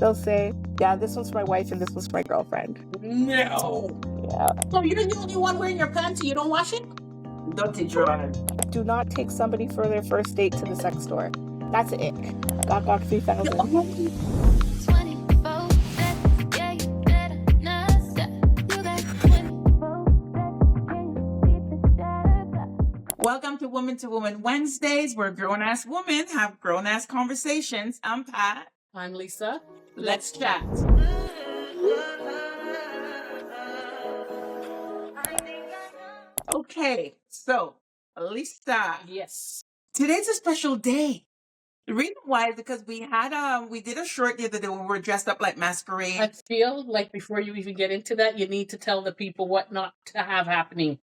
They'll say, yeah, this one's for my wife and this one's for my girlfriend. No. Yeah. So you're the only one wearing your pants and you don't wash it? Dirty dry. Do not take somebody for their first date to the sex store. That's an ick. Gok 3000. Welcome to Woman Wednesdays, where grown-ass women have grown-ass conversations. I'm Pat. I'm Lisa. Let's chat. Okay, so Lisa. Yes. Today's a special day. The reason why is because we did a short the other day when we were dressed up like masquerade. I feel like before you even get into that, you need to tell the people what not to have happening.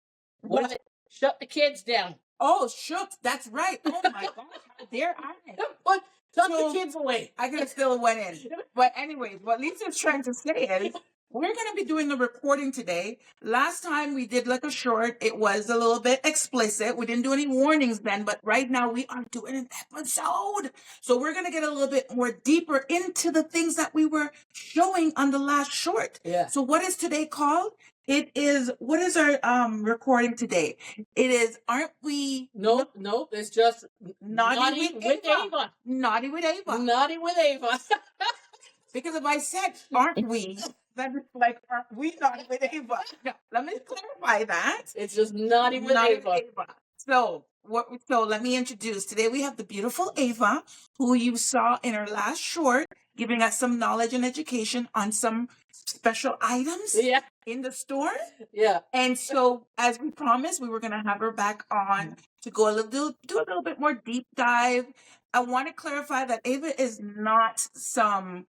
What is it? Shut the kids down. Oh, shucks, that's right. Oh my gosh, how dare I? Shut the kids away. I could have still went in. But anyways, what Lisa's trying to say is we're going to be doing a recording today. Last time we did like a short, it was a little bit explicit. We didn't do any warnings then, but right now we are doing an episode. So we're going to get a little bit more deeper into the things that we were showing on the last short. Yeah. So what is today called? It is, what is our recording today? It is, aren't we? No, it's just Naughty with Ava. Naughty with Ava. Naughty with Ava. Because if I said, aren't we, then it's like, aren't we naughty with Ava? No, let me clarify that. It's just naughty with Ava. So let me introduce. Today we have the beautiful Ava, who you saw in her last short, giving us some knowledge and education on some special items in the store. Yeah. And so, as we promised, we were going to have her back on to go do a little bit more deep dive. I want to clarify that Ava is not some,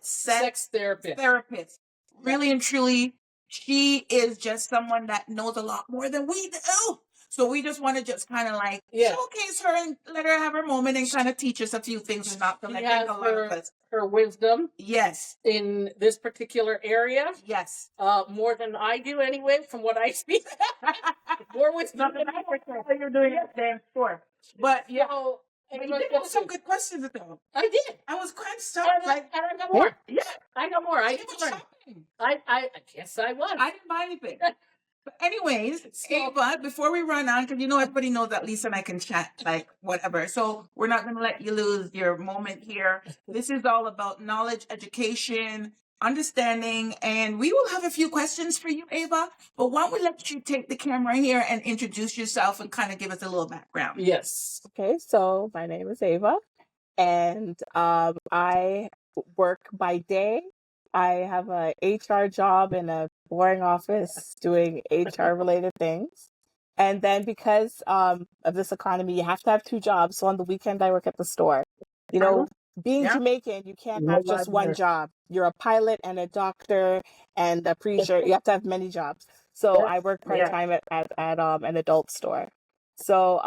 sex therapist. Really and truly, she is just someone that knows a lot more than we do. So we just want to just kind of like showcase her and let her have her moment and kind of teach us a few things and not to let her wisdom. Yes. In this particular area. Yes. More than I do anyway, from what I speak. More wisdom than I do. You're doing it damn store. But yeah. So, but you did have some good questions though. I did. I was quite stunned. And I got more. Yeah. I got more. I guess I was. I didn't buy anything. But anyways, Ava, before we run on, because everybody knows that Lisa and I can chat like whatever. So we're not going to let you lose your moment here. This is all about knowledge, education, understanding, and we will have a few questions for you, Ava. But why don't we let you take the camera here and introduce yourself and kind of give us a little background? Yes. Okay, so my name is Ava, and I work by day. I have a HR job in a boring office doing HR related things. And then because of this economy, you have to have two jobs. So on the weekend, I work at the store. Being Jamaican, you can't have just one job. You're a pilot and a doctor and a preacher. You have to have many jobs. So I work part-time at an adult store. So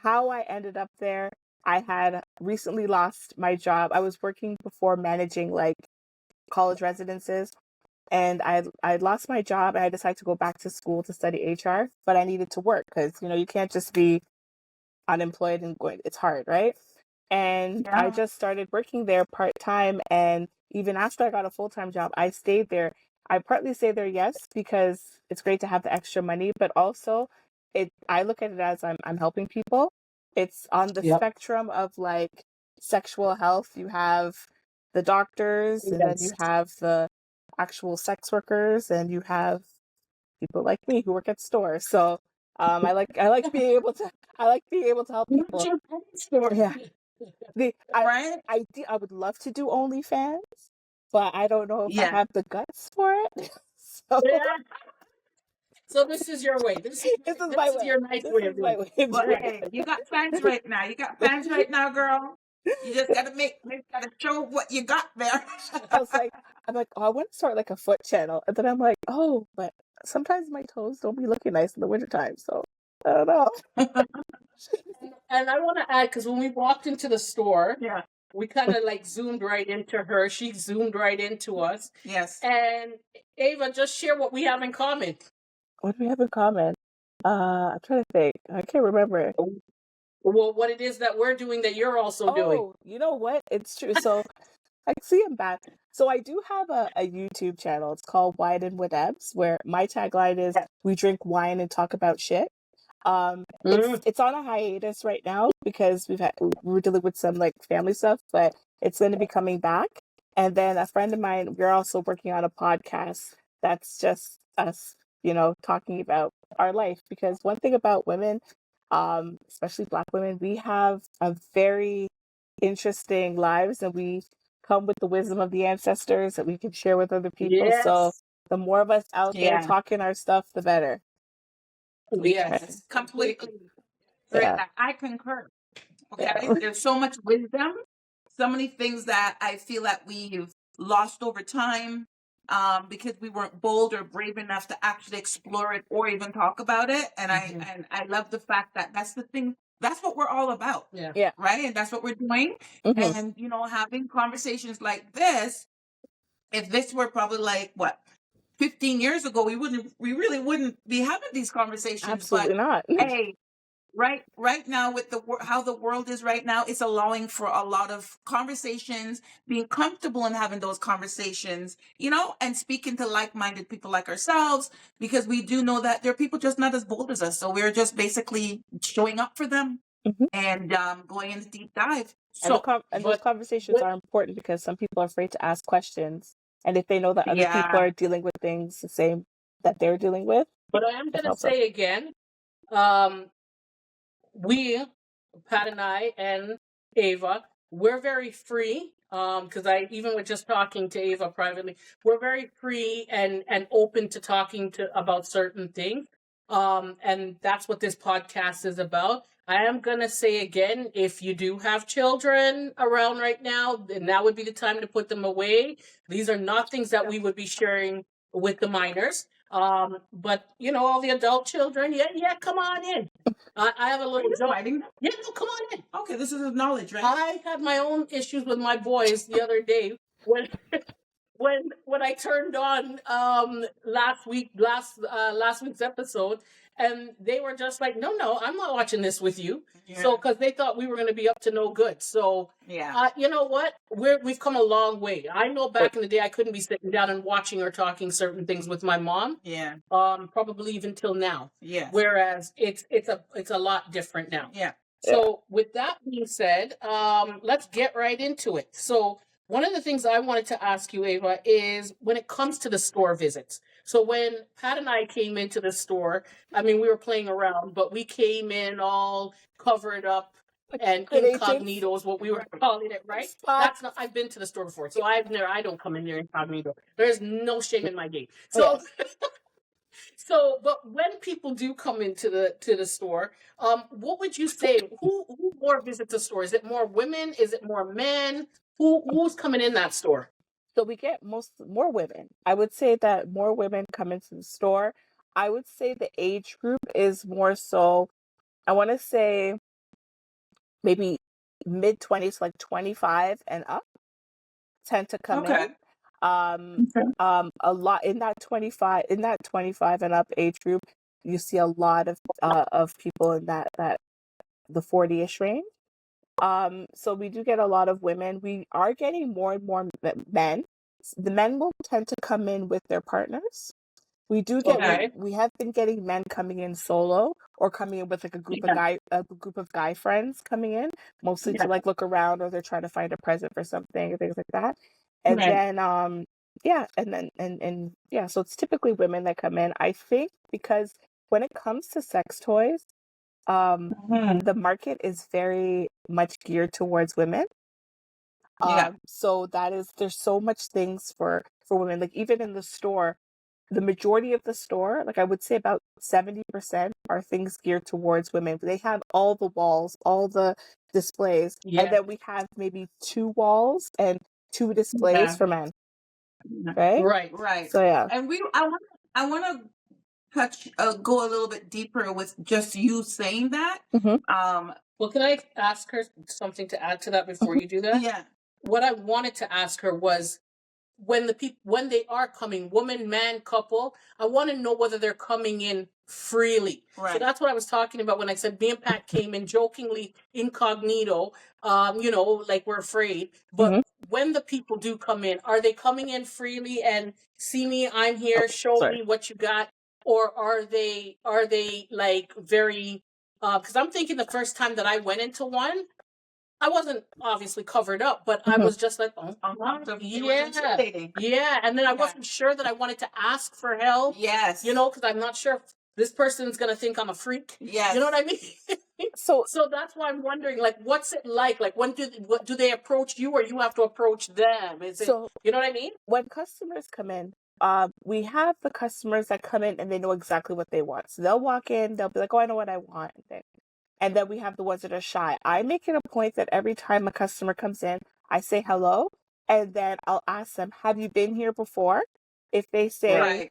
how I ended up there, I had recently lost my job. I was working before managing like college residences, and I lost my job and I decided to go back to school to study HR, but I needed to work because you can't just be unemployed and going, it's hard, right? And I just started working there part-time, and even after I got a full-time job, I stayed there. I partly stay there, yes, because it's great to have the extra money, but also I look at it as I'm helping people. It's on the spectrum of like sexual health. You have the doctors, and then you have the actual sex workers, and you have people like me who work at stores. So I like being able to help people. Yeah. I would love to do OnlyFans, but I don't know if I have the guts for it. So this is your way. This is my way. Your nice way of doing it. But hey, you got fans right now. You got fans right now, girl. You just gotta gotta show what you got there. I'm like, oh, I want to start like a foot channel, and then I'm like, oh, but sometimes my toes don't be looking nice in the wintertime, so I don't know. And I want to add, because when we walked into the store, we kind of like zoomed right into her. She zoomed right into us. Yes. And Ava, just share what we have in common. What do we have in common? I'm trying to think. I can't remember. Well, what it is that we're doing that you're also doing. Oh, you know what? It's true. So I see I'm bad. So I do have a YouTube channel. It's called Wine and Whatevs, where my tagline is "We drink wine and talk about shit." It's on a hiatus right now because we're dealing with some like family stuff, but it's going to be coming back. And then a friend of mine, we're also working on a podcast that's just us, talking about our life. Because one thing about women, especially Black women, we have a very interesting lives, and we come with the wisdom of the ancestors that we can share with other people. So Yes. the more of us out there talking our stuff, the better. Yes. Completely. Yeah. I concur. Okay. Yeah. There's so much wisdom, so many things that I feel that we've lost over time, because we weren't bold or brave enough to actually explore it or even talk about it. And I love the fact that that's the thing. That's what we're all about. Yeah. Right. And that's what we're doing. Mhm. And, having conversations like this, if this were probably like what, 15 years ago, we really wouldn't be having these conversations. Absolutely not. Hey, right now with how the world is right now, it's allowing for a lot of conversations, being comfortable in having those conversations, and speaking to like-minded people like ourselves, because we do know that there are people just not as bold as us. So we're just basically showing up for them and going into deep dive. And those conversations are important because some people are afraid to ask questions. And if they know that other people are dealing with things the same that they're dealing with. But I am going to say again, we, Pat and I and Ava, we're very free. Because I even was just talking to Ava privately, we're very free and open to talking about certain things. And that's what this podcast is about. I am going to say again, if you do have children around right now, then that would be the time to put them away. These are not things that we would be sharing with the minors. But all the adult children, come on in. I have a little joke. Yeah, no, come on in. Okay, this is knowledge, right? I had my own issues with my boys the other day when I turned on last week's episode, and they were just like, no, I'm not watching this with you. Yeah. So because they thought we were going to be up to no good. So you know what? We've come a long way. I know back in the day I couldn't be sitting down and watching or talking certain things with my mom. Yeah. Probably even till now. Yeah. Whereas it's a lot different now. Yeah. So with that being said, let's get right into it. So one of the things I wanted to ask you, Ava, is when it comes to the store visits. So when Pat and I came into the store, I mean, we were playing around, but we came in all covered up and incognito is what we were calling it, right? That's not. I've been to the store before, so I don't come in there incognito. There's no shame in my game. So. So, but when people do come into the store, what would you say? Who more visits the store? Is it more women? Is it more men? Who's coming in that store? So we get more women. I would say that more women come into the store. I would say the age group is more so, I want to say maybe mid-20s, like 25 and up, tend to come in. A lot in that 25 and up age group, you see a lot of people in that the 40-ish range. So we do get a lot of women. We are getting more and more men. The men will tend to come in with their partners. We do get we have been getting men coming in solo or coming in with like a group of guy friends coming in, mostly to like look around, or they're trying to find a present for something or things like that. And then so it's typically women that come in. I think because when it comes to sex toys, the market is very much geared towards women. So there's so much things for women. Like even in the store, the majority of the store, like I would say about 70% are things geared towards women. They have all the walls, all the displays, and then we have maybe 2 walls and 2 displays for men. Right. So and I want to touch go a little bit deeper with just you saying that. Well, can I ask her something to add to that before you do that? Yeah. What I wanted to ask her was, when they are coming, woman, man, couple, I want to know whether they're coming in freely. Right. So that's what I was talking about when I said me and Pat came in jokingly incognito, like we're afraid. But when the people do come in, are they coming in freely and see me, I'm here, show me what you got? Or are they like very, because I'm thinking the first time that I went into one, I wasn't obviously covered up, but I was just like, oh, yeah. And then I wasn't sure that I wanted to ask for help. Yes. Because I'm not sure if this person's going to think I'm a freak. Yes. You know what I mean? So that's why I'm wondering, like, what's it like? Like, when do they approach you, or you have to approach them? Is it, you know what I mean? When customers come in, we have the customers that come in and they know exactly what they want. So they'll walk in, they'll be like, oh, I know what I want. And then we have the ones that are shy. I make it a point that every time a customer comes in, I say hello, and then I'll ask them, have you been here before? If they say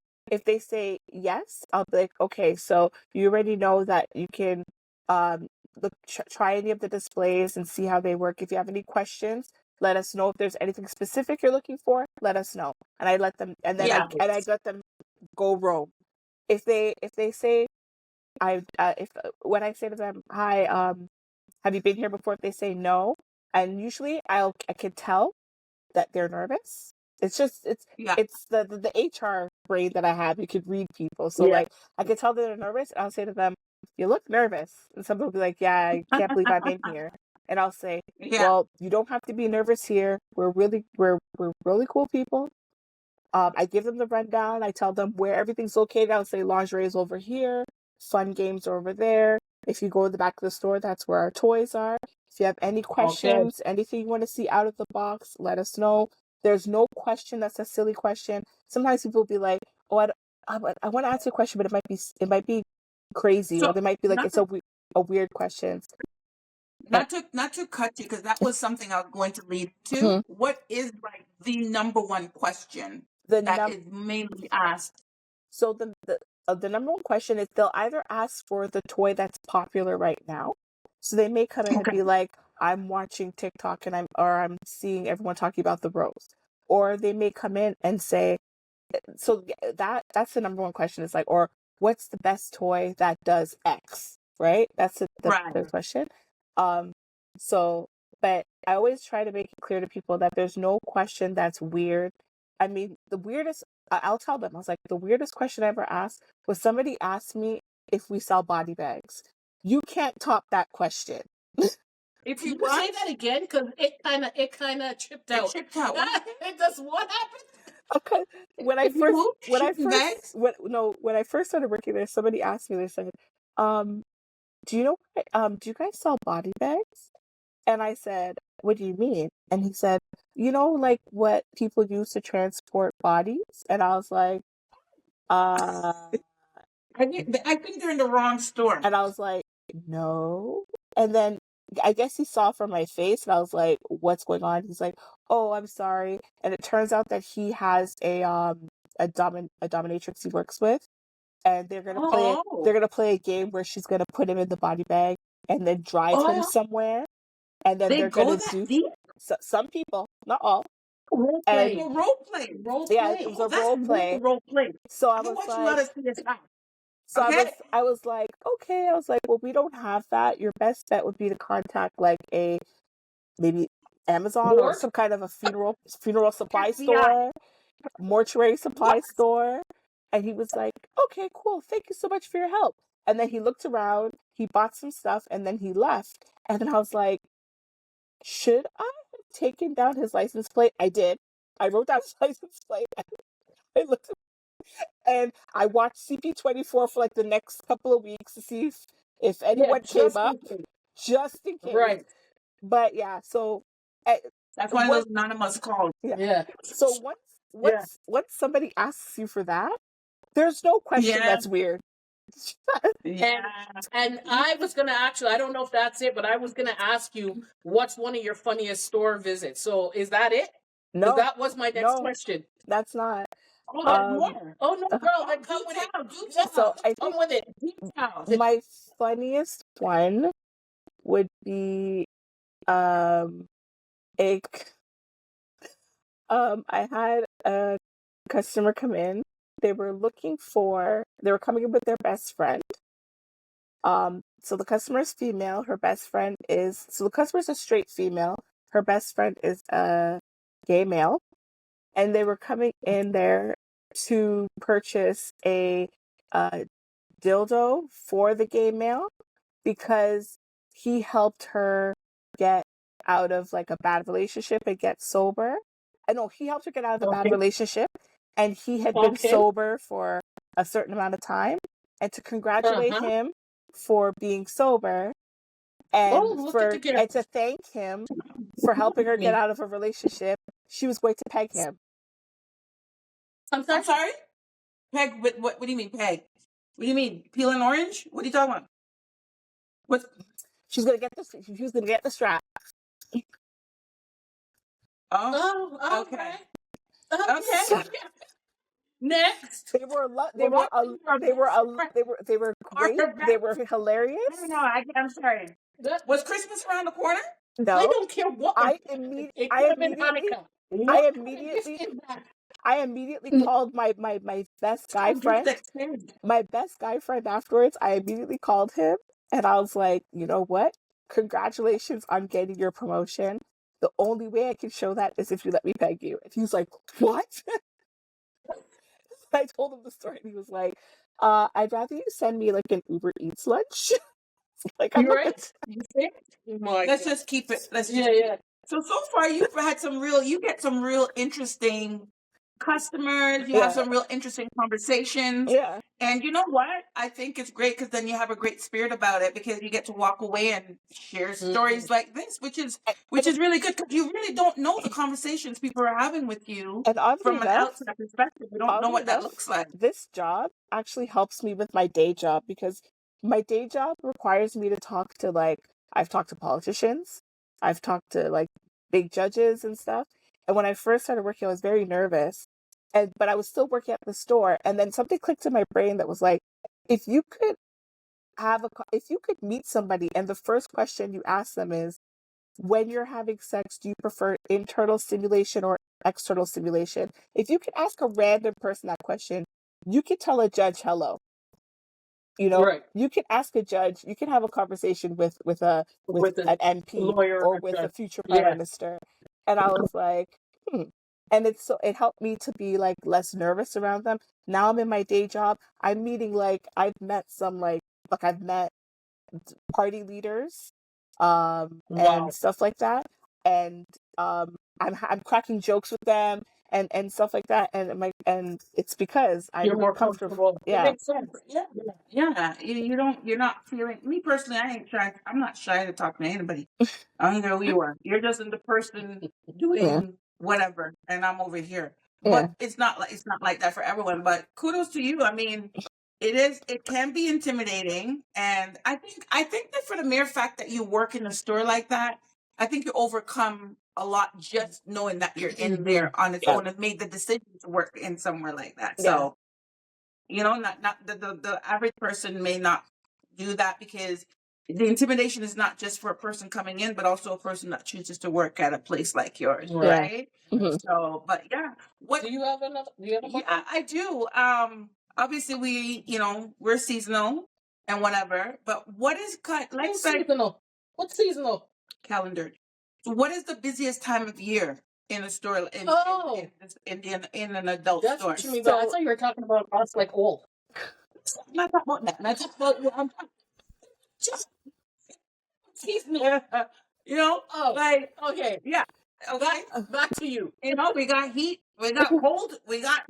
yes, I'll be like, okay, so you already know that you can try any of the displays and see how they work. If you have any questions, let us know. If there's anything specific you're looking for, let us know. And I let them, and then I let them go roam. If they say, when I say to them, hi, have you been here before? If they say no, and usually I can tell that they're nervous. It's the HR brain that I have. You could read people, so like I can tell that they're nervous, and I'll say to them, you look nervous. And some people will be like, yeah, I can't believe I'm in here. And I'll say, well, you don't have to be nervous here. We're really cool people. I give them the rundown. I tell them where everything's located. I'll say lingerie is over here. Fun games are over there. If you go to the back of the store, that's where our toys are. If you have any questions, anything you want to see out of the box, let us know. There's no question that's a silly question. Sometimes people will be like, oh, I want to ask you a question, but it might be crazy, or they might be like, it's a weird question. Not to cut you, because that was something I was going to lead to. What is like the number one question that is mainly asked? So the number one question is, they'll either ask for the toy that's popular right now. So they may come in and be like, I'm watching TikTok and I'm seeing everyone talking about the rose. Or they may come in and say, so that's the number one question, is like, or what's the best toy that does X, right? That's the question. So, but I always try to make it clear to people that there's no question that's weird. I mean, the weirdest, I'll tell them, I was like, the weirdest question I ever asked was somebody asked me if we sell body bags. You can't top that question. If you say that again, because it kind of chipped out. It does what happened? Okay. When I first started working there, somebody asked me, they said, do you guys sell body bags? And I said, what do you mean? And he said, like what people use to transport bodies? And I was like, I think they're in the wrong store. And I was like, no. And then I guess he saw from my face, and I was like, what's going on? He's like, oh, I'm sorry. And it turns out that he has a dominatrix he works with, and they're gonna play a game where she's gonna put him in the body bag and then drive him somewhere, and then they're gonna do some people, not all. Role play. Yeah, it was a role play. So I was like, I was like, okay. I was like, well, we don't have that. Your best bet would be to contact like maybe Amazon or some kind of a funeral supply store, mortuary supply store. And he was like, okay, cool. Thank you so much for your help. And then he looked around, he bought some stuff, and then he left. And then I was like, should I have taken down his license plate? I did. I wrote down his license plate. I looked and I watched CP24 for like the next couple of weeks to see if anyone came up, just in case. Right. But yeah, so that's one of those anonymous calls. Yeah. So once somebody asks you for that, there's no question that's weird. And I was gonna I don't know if that's it, but I was gonna ask you, what's one of your funniest store visits? So is that it? No, that was my next question. That's not. More. Oh no, girl, then come with it. So I come with it. My funniest one would be I had a customer come in. They were coming in with their best friend. So the customer is female. The customer is a straight female. Her best friend is a gay male. And they were coming in there to purchase a dildo for the gay male because he helped her get out of like a bad relationship and get sober. No, he helped her get out of a bad relationship, and he had been sober for a certain amount of time. And to congratulate him for being sober and to thank him for helping her get out of a relationship, she was going to peg him. I'm sorry? Peg? What do you mean peg? What do you mean? Peel an orange? What are you talking about? What? She was gonna get the strap. Oh, okay. Okay. Next. They were great. They were hilarious. No, I'm sorry. Was Christmas around the corner? No. I don't care what. I immediately called my best guy friend. My best guy friend afterwards, I immediately called him and I was like, you know what? Congratulations on getting your promotion. The only way I can show that is if you let me peg you. And he was like, what? I told him the story and he was like, I'd rather you send me like an Uber Eats lunch. Like, I'm right. Let's just keep it. So far you get some real interesting customers. You have some real interesting conversations. Yeah. And you know what? I think it's great because then you have a great spirit about it because you get to walk away and share stories like this, which is really good because you really don't know the conversations people are having with you from an outside perspective. You don't know what that looks like. This job actually helps me with my day job because my day job requires me to talk to I've talked to politicians, I've talked to big judges and stuff. And when I first started working, I was very nervous. But I was still working at the store, and then something clicked in my brain that was like, if you could meet somebody, and the first question you ask them is, when you're having sex, do you prefer internal stimulation or external stimulation? If you could ask a random person that question, you could tell a judge hello. You know, you can ask a judge, you can have a conversation with an MP or with a future prime minister. And I was like, And it helped me to be less nervous around them. Now I'm in my day job. I'm meeting I've met I've met party leaders, and stuff like that. And I'm cracking jokes with them and stuff like that. And it's because you're more comfortable. Yeah. It makes sense. Yeah. You're not feeling. Me personally, I ain't shy. I'm not shy to talk to anybody. I don't know who you are. You're just the person doing whatever, and I'm over here. But it's not like that for everyone. But kudos to you. I mean, it can be intimidating, and I think that for the mere fact that you work in a store like that, I think you overcome a lot just knowing that you're in there on its own and made the decision to work in somewhere like that. So, not the average person may not do that because the intimidation is not just for a person coming in, but also a person that chooses to work at a place like yours, right? Mm-hmm. So, but what do you have another? Do you have a I do. Obviously we're seasonal and whatever, but what is seasonal? What's seasonal? Calendar. What is the busiest time of year in a store in an adult store? I thought you were talking about us old. I'm not talking about that. I'm talking about just seasonal. Okay. Yeah. Okay. Back to you. We got heat, we got cold, we got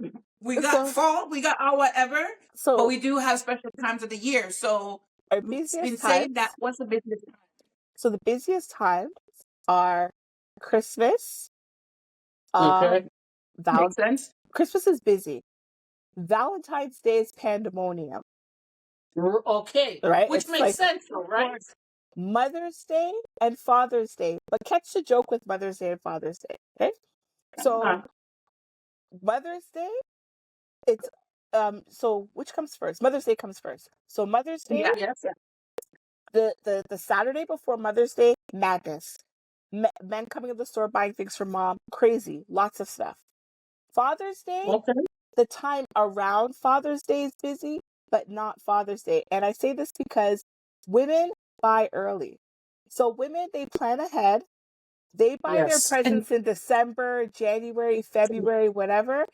fall, we got whatever. So, but we do have special times of the year. So our busiest been saying that. What's the busiest time? So the busiest times are Christmas. Okay. Makes sense. Christmas is busy. Valentine's Day is pandemonium. Okay. Right? Which makes sense, though, right? Mother's Day and Father's Day. But catch the joke with Mother's Day and Father's Day. Okay? So Mother's Day, it's so which comes first? Mother's Day comes first. So Mother's Day, the Saturday before Mother's Day, madness. Men coming to the store buying things for mom, crazy, lots of stuff. Father's Day, Okay. the time around Father's Day is busy, but not Father's Day. And I say this because women buy early. So women, they plan ahead. They buy their Yes. And presents in December, January, February, whatever.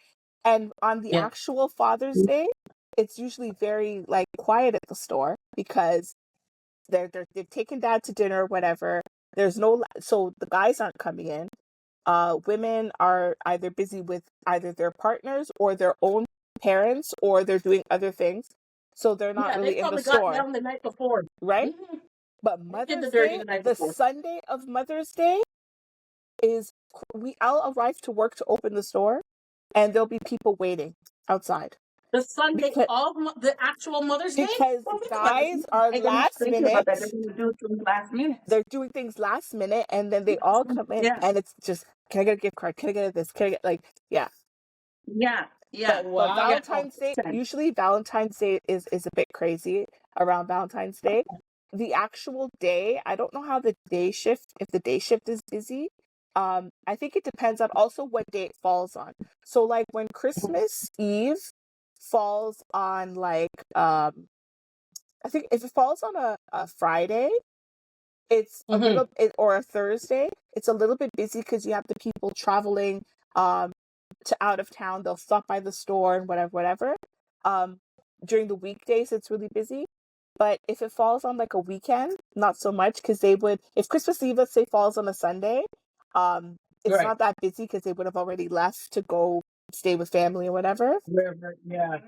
And on the yeah. actual Father's Day, it's usually very like quiet at the store because they've taken dad to dinner, whatever. There's no, so the guys aren't coming in. Women are either busy with either their partners or their own parents, or they're doing other things, so they're not Yeah, they really in the probably got store, down the night before. right? Mm-hmm. But They did the Mother's dirty Day, the night the before. Sunday of Mother's Day, I'll arrive to work to open the store, and there'll be people waiting outside The Sunday because of the actual Mother's Day? Well, think about this. guys are They're gonna last think minute. about that. They're gonna do things last minute. They're doing things last minute, and then they all come in, Yeah. and it's just, can I get a gift card? Can I get this? Can I get, like, yeah. Yeah. Yeah. But Wow. Valentine's Day, usually Valentine's Day is a bit crazy around Valentine's Day. The actual day, I don't know how if the day shift is busy. I think it depends on also what day it falls on. So like when Christmas Eve falls on like I think if it falls on a Friday, it's a Mm-hmm. little or a Thursday, it's a little bit busy because you have the people traveling to out of town. They'll stop by the store and whatever. During the weekdays, it's really busy. But if it falls on like a weekend, not so much, because if Christmas Eve, let's say, falls on a Sunday, it's Right. not that busy because they would have already left to go stay with family or whatever. Yeah.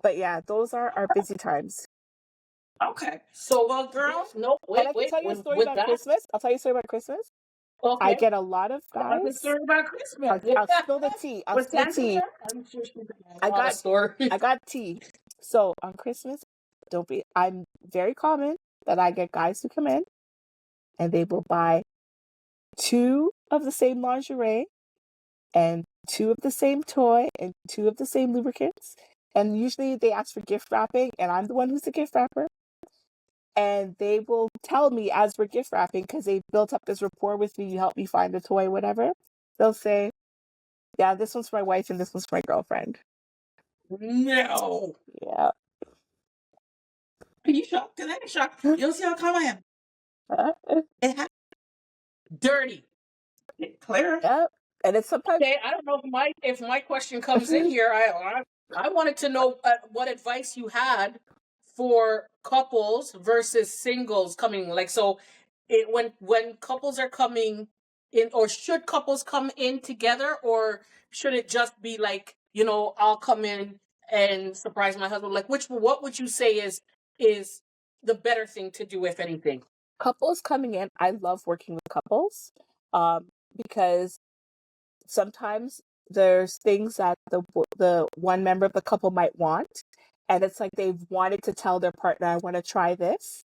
But yeah, those are our busy times. Okay. So, Well, girls, no, And I can wait. tell you a story With about that, Christmas. I'll tell you a story about Christmas. okay. I get a lot of tell us a guys. story about Christmas. I'll spill the tea. I'll Was spill the Santa tea. there? I'm sure she's got I a lot of got stories. I got tea. So on Christmas, I'm very common that I get guys who come in and they will buy 2 of the same lingerie and 2 of the same toy and 2 of the same lubricants. And usually they ask for gift wrapping, and I'm the one who's the gift wrapper. And they will tell me as we're gift wrapping, because they've built up this rapport with me, you help me find the toy, whatever. They'll say, yeah, this one's for my wife and this one's for my girlfriend. No. Yeah. Are you shocked? Because I'm shocked. You don't see how calm I am. It has Dirty. Claire. Yeah. And it's sometimes Okay, I don't know if my question comes in here. I wanted to know what advice you had for couples versus singles coming. Like, so when couples are coming in, or should couples come in together, or should it just be like, I'll come in and surprise my husband? Like, what would you say is the better thing to do, if anything? couples coming in, I love working with couples because sometimes there's things that the one member of the couple might want, and it's like they've wanted to tell their partner, I want to try this,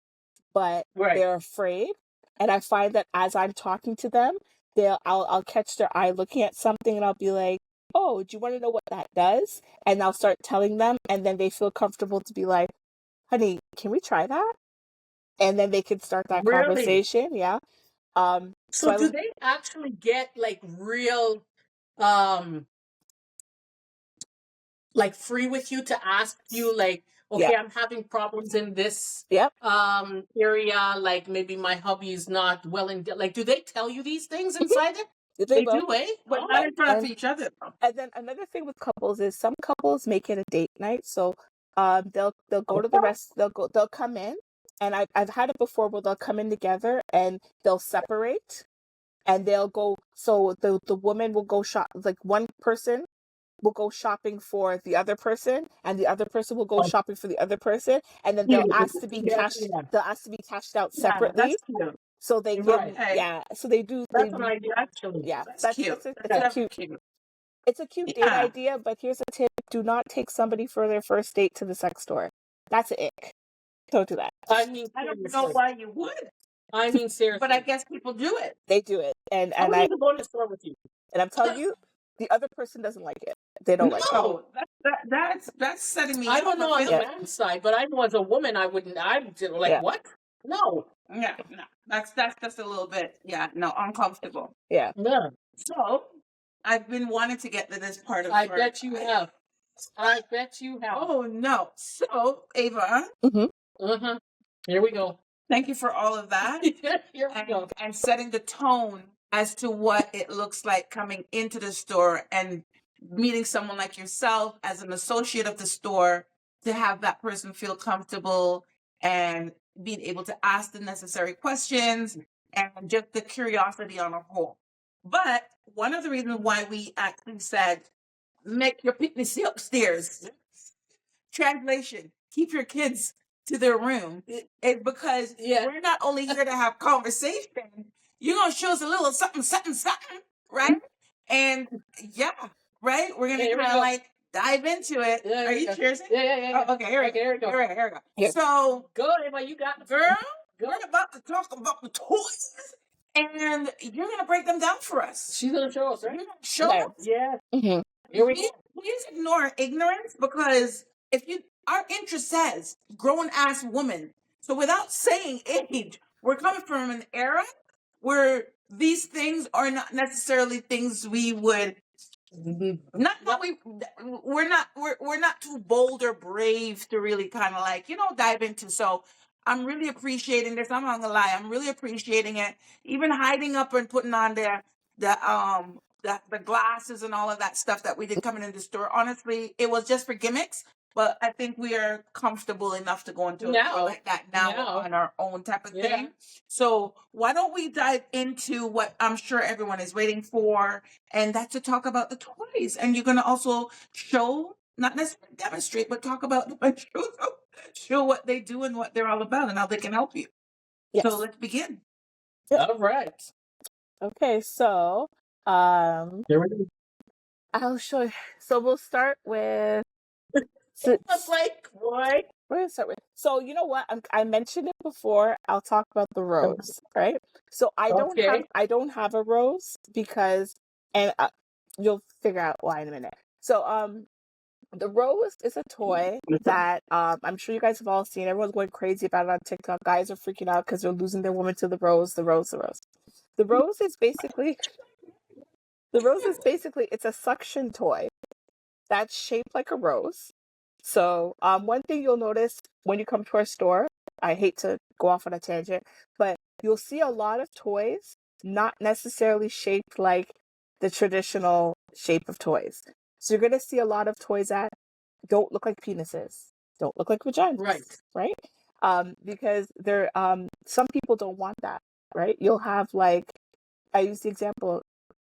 but Right. they're afraid. And I find that as I'm talking to them, I'll catch their eye looking at something, and I'll be like, oh, do you want to know what that does? And I'll start telling them, and then they feel comfortable to be like, honey, can we try that? And then they can start that Really? conversation. Yeah. So do they actually get like real like free with you to ask you, like, okay, Yeah. I'm having problems in this Yep. area, like maybe my hubby is not well in, like, do they tell you these things inside it? They do, eh? But Oh, not in front of and- each other. And then another thing with couples is some couples make it a date night. So they'll go to the rest, they'll come in, and I've had it before where they'll come in together and they'll separate, and they'll go, so the woman will go shop, like one person will go shopping for the other person, and the other person will go shopping for the other person, and then they'll ask to be cashed out separately. That's cute. So they can, Right. so they do. That's an idea, actually. Yeah, That's cute. It's a cute date idea, but here's a tip: do not take somebody for their first date to the sex store. That's an ick. Don't do that. I mean, I don't know why you would. I mean, seriously. But I guess people do it. They do it, and I wouldn't even go to the store with you. And I'm telling you, the other person doesn't like it. They don't like it. No, that's setting me. I don't know on the Yeah. man's side, but I know as a woman, I wouldn't. I'm like, Yeah. what? No. Yeah, no. That's just a little bit. Yeah, no, uncomfortable. Yeah. Yeah. So I've been wanting to get to this part of I bet you have. I bet you have. Oh no. So, Ava, Uh-huh. Here we go. thank you for all of that. Here we go. And setting the tone as to what it looks like coming into the store and meeting someone like yourself as an associate of the store to have that person feel comfortable and being able to ask the necessary questions and just the curiosity on a whole. But one of the reasons why we actually said make your picnic upstairs, translation, keep your kids to their room, is because we're not only here to have conversation, you're going to show us a little something, something, something, right? And yeah, right? We're going to kind of like dive into it. Yeah, Are you cheersing? Yeah. Oh, okay, here we go. Here we go. Here we go. So, go, Ava, you got the girl, go. we're about to talk about the toys, and you're going to break them down for us. She's going to show us, right? You're going to show us. Yeah. Here we go. Please ignore ignorance, because if you, our interest says grown ass woman. So without saying age, we're coming from an era where these things are not necessarily things we would we're not too bold or brave to really kind of like, dive into. So I'm really appreciating this. I'm not gonna lie, I'm really appreciating it. Even hiding up and putting on the glasses and all of that stuff that we did coming in the store. Honestly, it was just for gimmicks, but I think we are comfortable enough to go into a store like that now on our own type of thing. So why don't we dive into what I'm sure everyone is waiting for, and that's to talk about the toys. And you're going to also show, not necessarily demonstrate, but talk about show what they do and what they're all about and how they can help you. Yes. So let's begin. All right. Okay, so Here we go. I'll show you. So we'll start with. It's like, boy. We're gonna start with. So you know what? I mentioned it before. I'll talk about the rose, right? So I don't have a rose because, and you'll figure out why in a minute. So the rose is a toy that I'm sure you guys have all seen. Everyone's going crazy about it on TikTok. Guys are freaking out because they're losing their woman to the rose. The rose. The rose is basically. It's a suction toy that's shaped like a rose. So one thing you'll notice when you come to our store, I hate to go off on a tangent, but you'll see a lot of toys not necessarily shaped like the traditional shape of toys. So you're going to see a lot of toys that don't look like penises, don't look like vaginas, right? Because they're some people don't want that, right? You'll have, like, I use the example,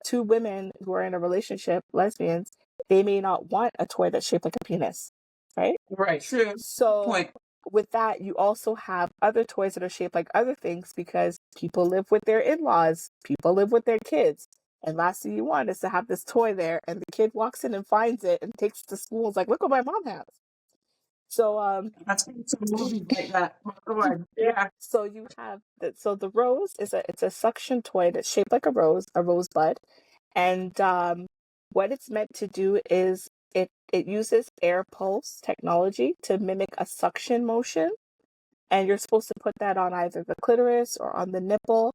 two women who are in a relationship, lesbians, they may not want a toy that's shaped like a penis, right? Right. True. So with that, you also have other toys that are shaped like other things because people live with their in-laws, people live with their kids. And last thing you want is to have this toy there and the kid walks in and finds it and takes it to school and is like, look what my mom has. So that's like that. Yeah. So you have the rose it's a suction toy that's shaped like a rosebud, and what it's meant to do is it uses air pulse technology to mimic a suction motion, and you're supposed to put that on either the clitoris or on the nipple,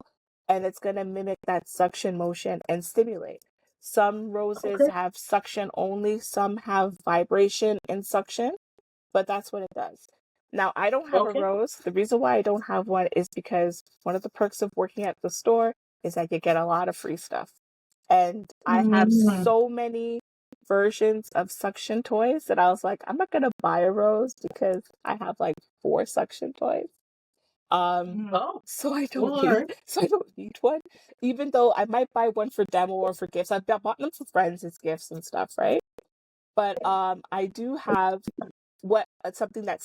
and it's going to mimic that suction motion and stimulate. Some roses have suction only, some have vibration and suction, but that's what it does. Now, I don't have a rose. The reason why I don't have one is because one of the perks of working at the store is that you get a lot of free stuff. And I have so many versions of suction toys that I was like, I'm not going to buy a rose because I have like 4 suction toys. So I don't need one, even though I might buy one for demo or for gifts. I've bought them for friends as gifts and stuff, right? But I do have something that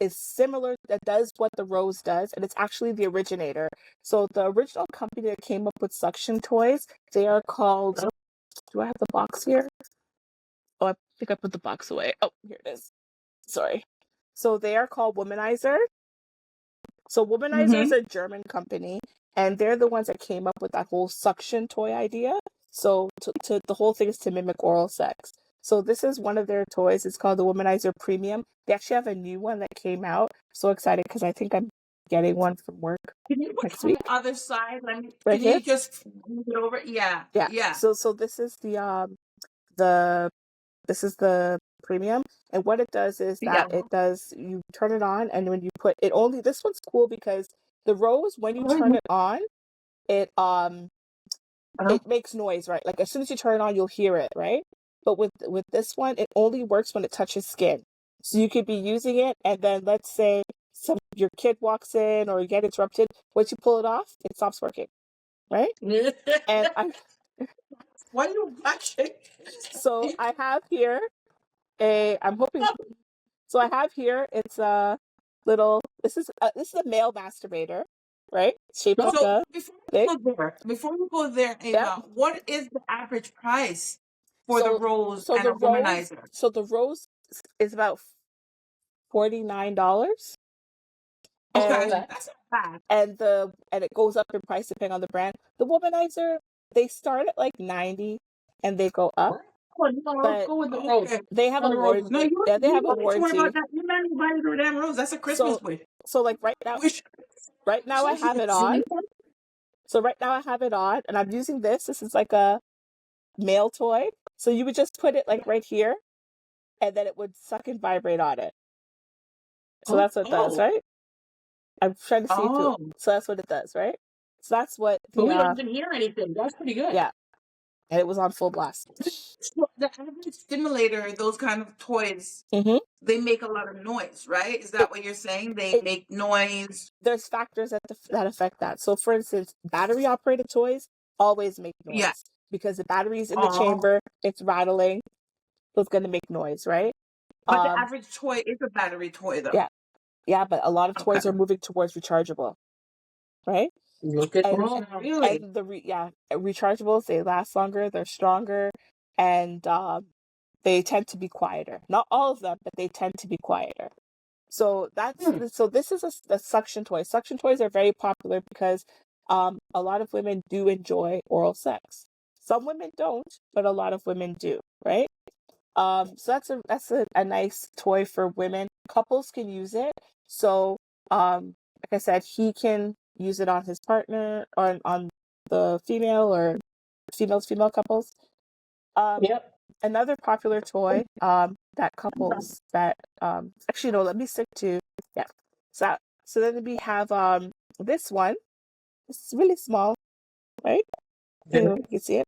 is similar, that does what the rose does, and it's actually the originator. So the original company that came up with suction toys, they are called, do I have the box here? Oh, I think I put the box away. Oh, here it is. Sorry. So they are called Womanizer. So Womanizer is a German company, and they're the ones that came up with that whole suction toy idea. So to the whole thing is to mimic oral sex. So this is one of their toys. It's called the Womanizer Premium. They actually have a new one that came out. So excited because I think I'm getting one from work Can you put next it on week. the other side? Right Can here? you just move it over? Yeah. Yeah. Yeah. So this is the this is the premium, and what it does is Yeah. that you turn it on, and when you put it only, this one's cool because the rose, when you turn it on, it it makes noise, right? Like as soon as you turn it on, you'll hear it, right? But with this one, it only works when it touches skin. So you could be using it, and then let's say your kid walks in or you get interrupted. Once you pull it off, it stops working, right? And Why are you watching? so I have here I'm hoping. So I have here. It's a little. This is a male masturbator, right? Shaped like So a thing. before we go there, Ava, Yep. what is the average price for the rose So and the a womanizer? So the rose is about $49, Okay, and that's not bad. and it goes up in price depending on the brand. The womanizer, they start at like 90 and they go up. Oh, no, let's But go with the rose. they have a The rose. warranty. No, you Yeah, they have a don't need to worry warranty. about that. You man who buys the damn rose. That's a Christmas wish. So like right now I have it on. So right now I have it on, and I'm using this. This is like a male toy. So you would just put it like right here, and then it would suck and vibrate on it. So that's what it does, right? I'm trying to see through. So that's what it does, right? So that's what But we don't even hear anything. That's pretty good. Yeah. And it was on full blast. So the average stimulator, those kind of toys, they make a lot of noise, right? Is that what you're saying? They make noise. There's factors that affect that. So, for instance, battery operated toys always make noise because the battery's in the chamber, it's rattling, so it's going to make noise, right? But the average toy is a battery toy, though. Yeah, but a lot of toys are moving towards rechargeable, right? Look at that. Really? And rechargeables, they last longer, they're stronger, and they tend to be quieter. Not all of them, but they tend to be quieter. So this is a suction toy. Suction toys are very popular because a lot of women do enjoy oral sex. Some women don't, but a lot of women do, right? So that's a nice toy for women. Couples can use it. So like I said, he can use it on his partner or on the female or female couples. Another popular toy that couples that actually no, let me stick to so then we have this one. It's really small, right? You can see it.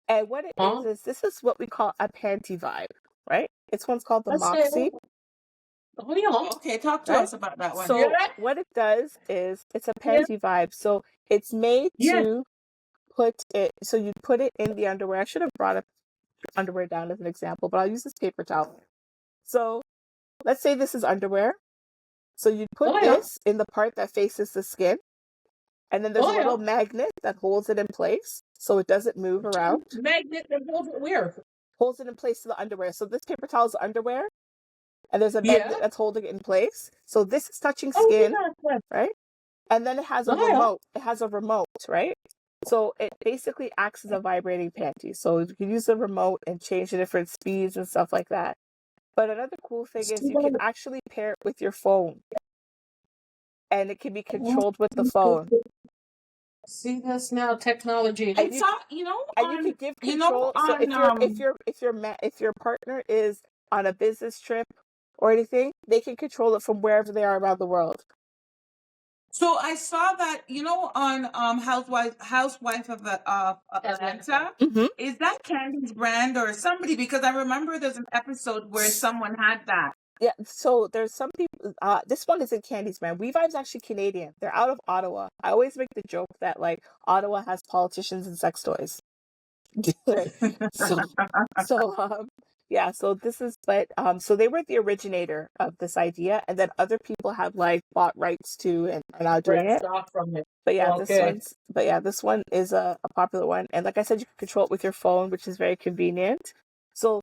And what it is this is what we call a panty vibe, right? This one's called the Moxie. Okay, talk to us about that one. So what it does is it's a panty vibe. So it's made to put it. So you put it in the underwear. I should have brought up underwear down as an example, but I'll use this paper towel. So let's say this is underwear. So you put this in the part that faces the skin, and then there's a little magnet that holds it in place so it doesn't move around. Magnet that holds it where? Holds it in place to the underwear. So this paper towel is underwear, and there's a magnet that's holding it in place. So this is touching skin, right? And then it has a remote. It has a remote, right? So it basically acts as a vibrating panty. So you can use the remote and change the different speeds and stuff like that. But another cool thing is you can actually pair it with your phone. And it can be controlled with the phone. See this now, technology. And you can give control. So if your partner is on a business trip or anything, they can control it from wherever they are around the world. So I saw that, on Housewife of Atlanta. Is that Candy's brand or somebody? Because I remember there's an episode where someone had that. Yeah, so there's some people. This one isn't Candy's brand. Weavibe's actually Canadian. They're out of Ottawa. I always make the joke that like Ottawa has politicians and sex toys. So this is, so they were the originator of this idea, and then other people have like bought rights to and are now doing it. This one is a popular one, and like I said, you can control it with your phone, which is very convenient. So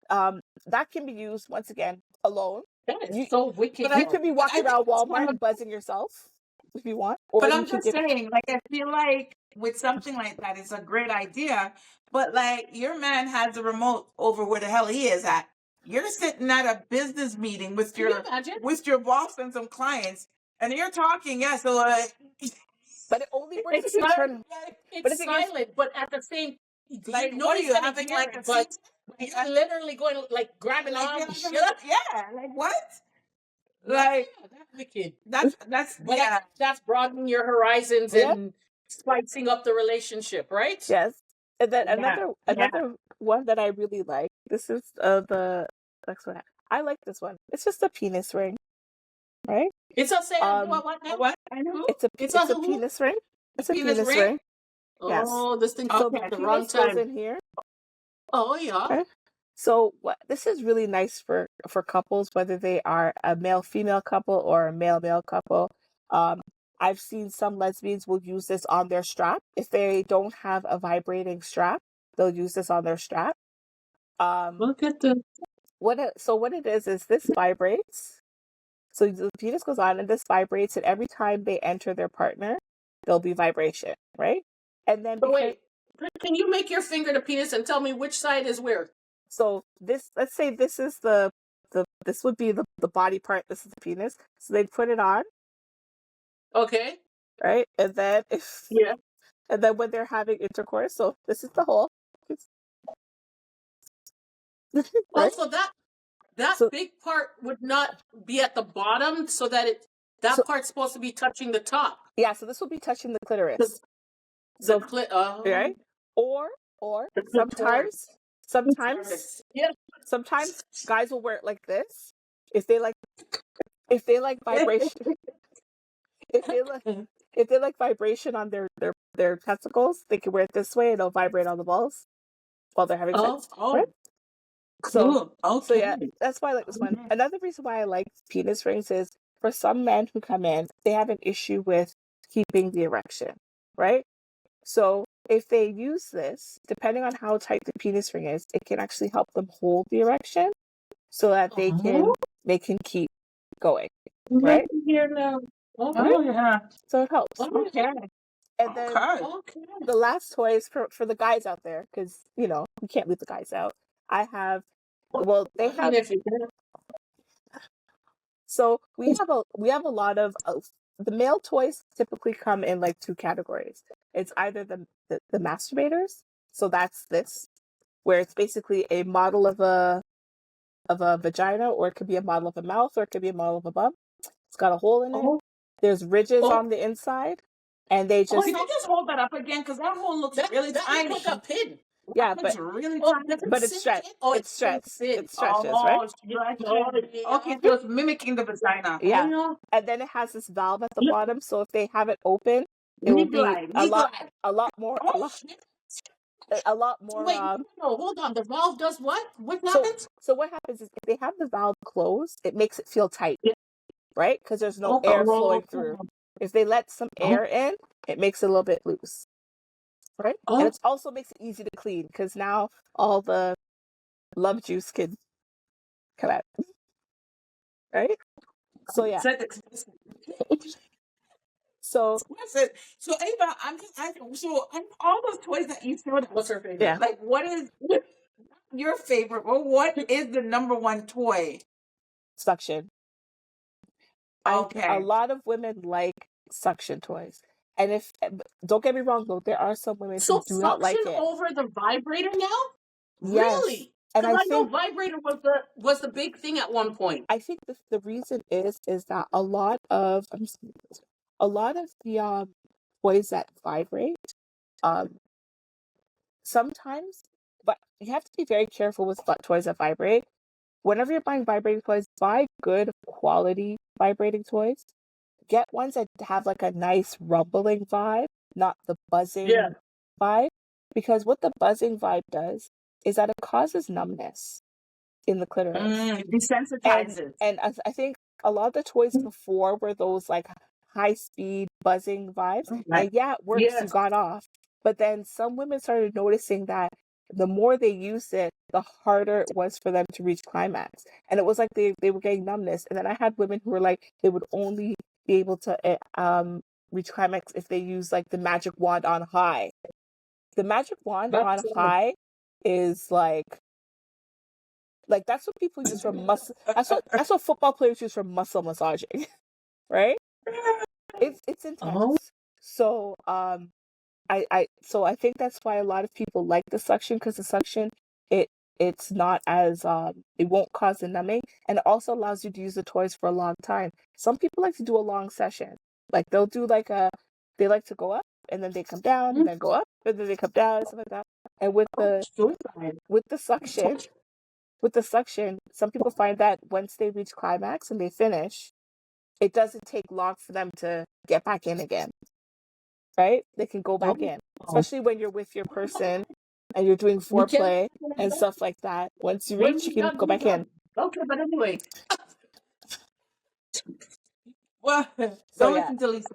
that can be used once again alone. That is so wicked. You could be walking around Walmart and buzzing yourself if you want. But I'm just saying, like, I feel like with something like that, it's a great idea. But like, your man has a remote over where the hell he is at. You're sitting at a business meeting with your boss and some clients. And you're talking, yeah. So, but it only works It's if you not. turn. But It's if you silent, but at the same, like, you know what are he's you gonna having hear like it, a but seat? you're literally going like grabbing Like, on. you're Shut having, up. yeah. Like what? Yeah, Like that's wicked. that's But yeah. that's broadening your horizons Yeah. and spicing up the relationship, right? Yes. And then Yeah. another one that I really like. This is the next one. I like this one. It's just a penis ring, right? It's a say What now? what? And who? It's a who? penis ring. It's a Penis penis ring? ring. Yes. Oh, this thing So comes the at the Okay. wrong penis goes time. in here. Oh yeah. Okay. So what this is really nice for couples, whether they are a male female couple or a male male couple. I've seen some lesbians will use this on their strap. If they don't have a vibrating strap, they'll use this on their strap. Look at the. What it is this vibrates. So the penis goes on and this vibrates, and every time they enter their partner, there'll be vibration, right? And then So because wait, can you make your finger to penis and tell me which side is where? so this, let's say this is this would be the body part, this is the penis. So they'd put it on, Okay. right? And then if Yeah. and then when they're having intercourse, so this is the hole. Right? Also, that So big part would not be at the bottom, so that so part's supposed to be touching the top. yeah, so this will be touching the clitoris. The So right? or The sometimes clitoris. Yeah. sometimes guys will wear it like this if they like vibration. if they like vibration on their testicles, they can wear it this way and it'll vibrate on the balls while they're having sex. Right? Cool. So yeah, Okay. that's why I like this one. Another reason why I like penis rings is for some men who come in, they have an issue with keeping the erection, right? So if they use this, depending on how tight the penis ring is, it can actually help them hold the erection so that they can keep going, right? Here now. Oh yeah. So it helps. Okay. And then the last toys for the guys out there, because we can't leave the guys out. I have, well, they have. So we have a lot of the male toys typically come in like two categories. It's either the masturbators, so that's this, where it's basically a model of a vagina, or it could be a model of a mouth, or it could be a model of a bum. It's got a hole in it. There's ridges on the inside, and they just. Can you just hold that up again? Because that hole looks really tiny. Looks like a pin. Yeah, but it's really tiny. but it's stretched. It stretches. It stretches, right? Okay, so it's mimicking the vagina. Yeah, and then it has this valve at the bottom, so if they have it open, it will be a lot more. Wait, no, hold on. The valve does what? What happens? So what happens is if they have the valve closed, it makes it feel tight, right? Because there's no air flowing through. If they let some air in, it makes it a little bit loose, right? And it also makes it easy to clean because now all the love juice can come out, right? So yeah. So Ava, I'm just asking. So all those toys that you showed, what's her favorite? Yeah. Like, what is your favorite? Or what is the number one toy? Suction. Okay. A lot of women like suction toys, and don't get me wrong though, there are some women who do not like it. Over the vibrator now? Yes. Really? And I know vibrator was the big thing at one point. I think the reason is that a lot of the toys that vibrate, sometimes, but you have to be very careful with toys that vibrate. Whenever you're buying vibrating toys, buy good quality vibrating toys. Get ones that have like a nice rumbling vibe, not the buzzing vibe. Because what the buzzing vibe does is that it causes numbness in the clitoris. Desensitizes. And I think a lot of the toys before were those like high speed buzzing vibes. And yeah, it works, you got off. But then some women started noticing that the more they used it, the harder it was for them to reach climax. And it was like they were getting numbness. And then I had women who were like, they would only be able to reach climax if they use like the magic wand on high. The magic wand on high is like that's what people use for muscle. That's what football players use for muscle massaging, right? It's intense. Oh. So I think that's why a lot of people like the suction, because the suction it's not as it won't cause the numbing, and it also allows you to use the toys for a long time. Some people like to do a long session. Like they'll do they like to go up and then they come down and then go up and then they come down and stuff like that. And with the suction, some people find that once they reach climax and they finish, it doesn't take long for them to get back in again. Right? They can go back in, especially when you're with your person and you're doing foreplay and stuff like that. Once you reach, you can go back in. Okay, but anyway. Well, So, don't listen to Lisa.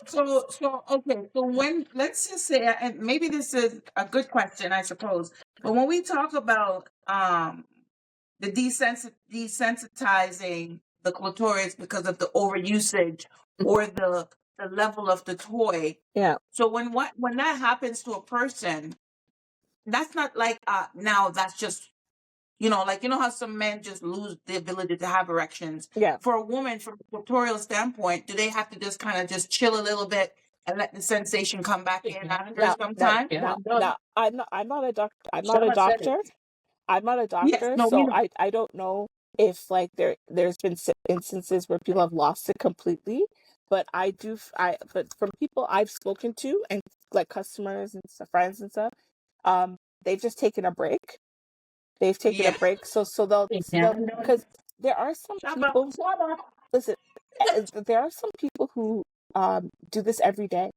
So okay. So when, let's just say, and maybe this is a good question, I suppose, but when we talk about the desensitizing the clitoris because of the overusage or the level of the toy. Yeah. So when that happens to a person, that's not like now that's just, like, how some men just lose the ability to have erections. Yeah. For a woman, from a clitoral standpoint, do they have to just kind of just chill a little bit and let the sensation come back in after some time? No, I'm not a doctor. I'm not a doctor. Yes, no, so I don't know if like there's been instances where people have lost it completely, but but from people I've spoken to and like customers and friends and stuff, they've just taken a break. They've taken a break, so they'll because there are some people. Listen, there are some people who do this every day.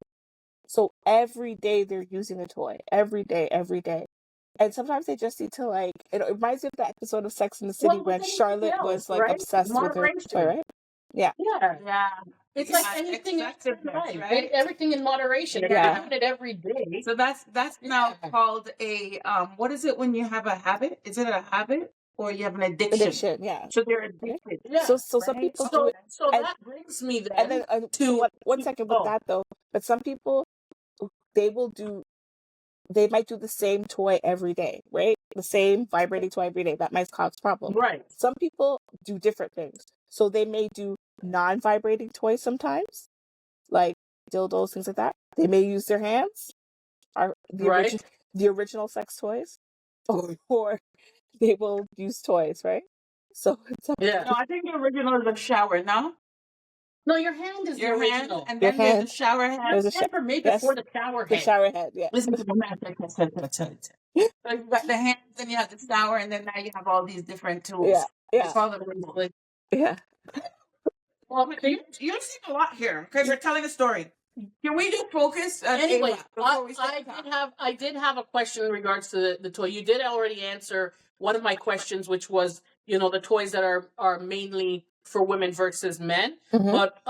So every day they're using a toy. Every day. And sometimes they just need to like. It reminds me of the episode of Sex in the City when Charlotte was like obsessed with her toy, right? Yeah. It's like anything in life, right? Everything in moderation. If you're doing it every day. So that's now called a what is it when you have a habit? Is it a habit or you have an addiction? Yeah. So they're addicted. Yeah. So some people do it. So that brings me then. And then to one second with that though. But some people, they might do the same toy every day, right? The same vibrating toy every day. That might cause problems. Right. Some people do different things. So they may do non-vibrating toys sometimes, like dildos, things like that. They may use their hands, the original sex toys, or they will use toys, right? So No, I think the original is a shower, no? No, your hand is your the original. Hand, and then there's the shower head. There's made before the shower head. The shower head, yeah. Listen to the man. So you got the hands, then you have the shower, and then now you have all these different tools. Yeah. Yeah. Well, you're seeing a lot here because you're telling a story. Can we do focus? Anyway, I did have a question in regards to the toy. You did already answer one of my questions, which was, the toys that are mainly for women versus men. Mm-hmm. But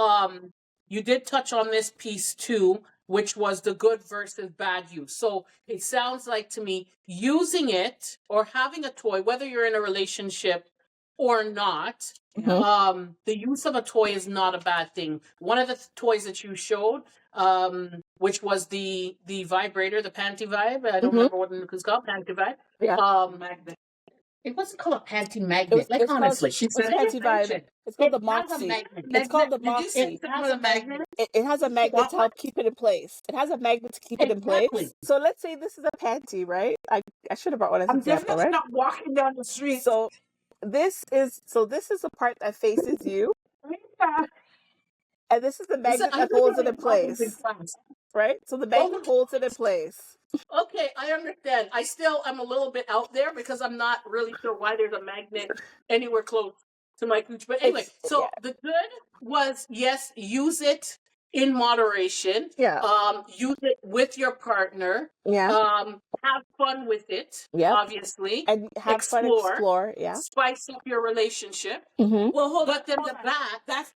you did touch on this piece too, which was the good versus bad use. So it sounds like to me, using it or having a toy, whether you're in a relationship or not, Mm-hmm. The use of a toy is not a bad thing. One of the toys that you showed, which was the vibrator, the panty vibe. I don't remember what it was called, panty vibe. Yeah. Magnet. It wasn't called a panty magnet. Honestly, she said panty vibe. It's called the Moxie. It's called the Moxie. It has a magnet. It has a magnet to help keep it in place. It has a magnet to keep it in place. So let's say this is a panty, right? I should have brought one as an example, right? I'm just not walking down the street. So this is the part that faces you, and this is the magnet that holds it in place, right? So the magnet holds it in place. Okay, I understand. I still am a little bit out there because I'm not really sure why there's a magnet anywhere close to my cooch. But anyway, the good was, yes, use it in moderation. Yeah. Use it with your partner. Yeah. Have fun with it. Yeah. Obviously. And have fun, explore. Yeah. Spice up your relationship. Mm-hmm. Well, hold on. But then the bad. That's.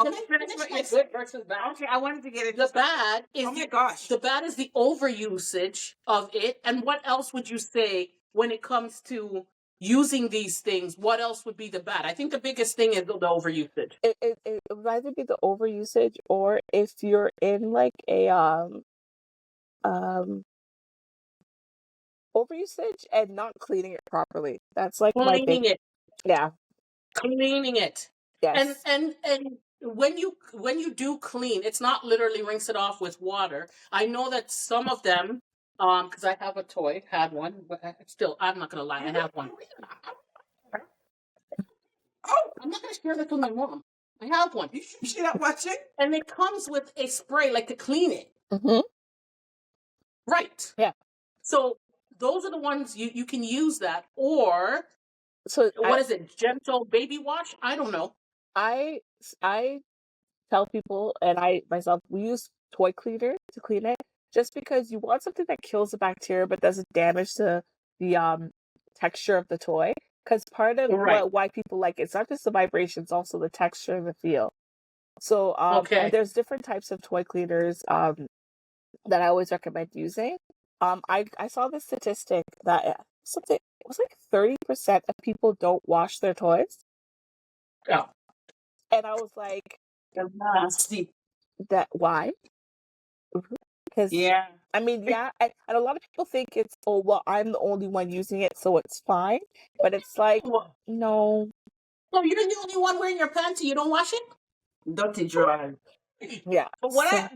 Okay, finish what you said versus bad. Okay, I wanted to get it. The bad is the bad is the overusage of it. And what else would you say when it comes to using these things? What else would be the bad? I think the biggest thing is the overusage. It would either be the overusage, or if you're in like a overusage and not cleaning it properly. That's like cleaning it. Yeah. Cleaning it. Yes. And when you do clean, it's not literally rinse it off with water. I know that some of them, because I have a toy, had one, but still, I'm not gonna lie, I have one. Oh, I'm not gonna share this with my mom. I have one, she not watching? and it comes with a spray like to clean it. Mm-hmm. Right. Yeah. So those are the ones you can use that, or So what is it? Gentle baby wash? I don't know. I tell people, and I myself, we use toy cleaner to clean it, just because you want something that kills the bacteria but doesn't damage the texture of the toy. Because part of Right. why people like it's not just the vibration, it's also the texture and the feel. So Okay. and there's different types of toy cleaners that I always recommend using. I saw the statistic that something it was like 30% of people don't wash their toys, Yeah. and I was like, That's nasty. that why? Because Yeah. I mean, yeah, and a lot of people think it's, oh, well, I'm the only one using it, so it's fine. But it's like, Well, no, so you're the only one wearing your panty. You don't wash it? Dirty dry. yeah. But So,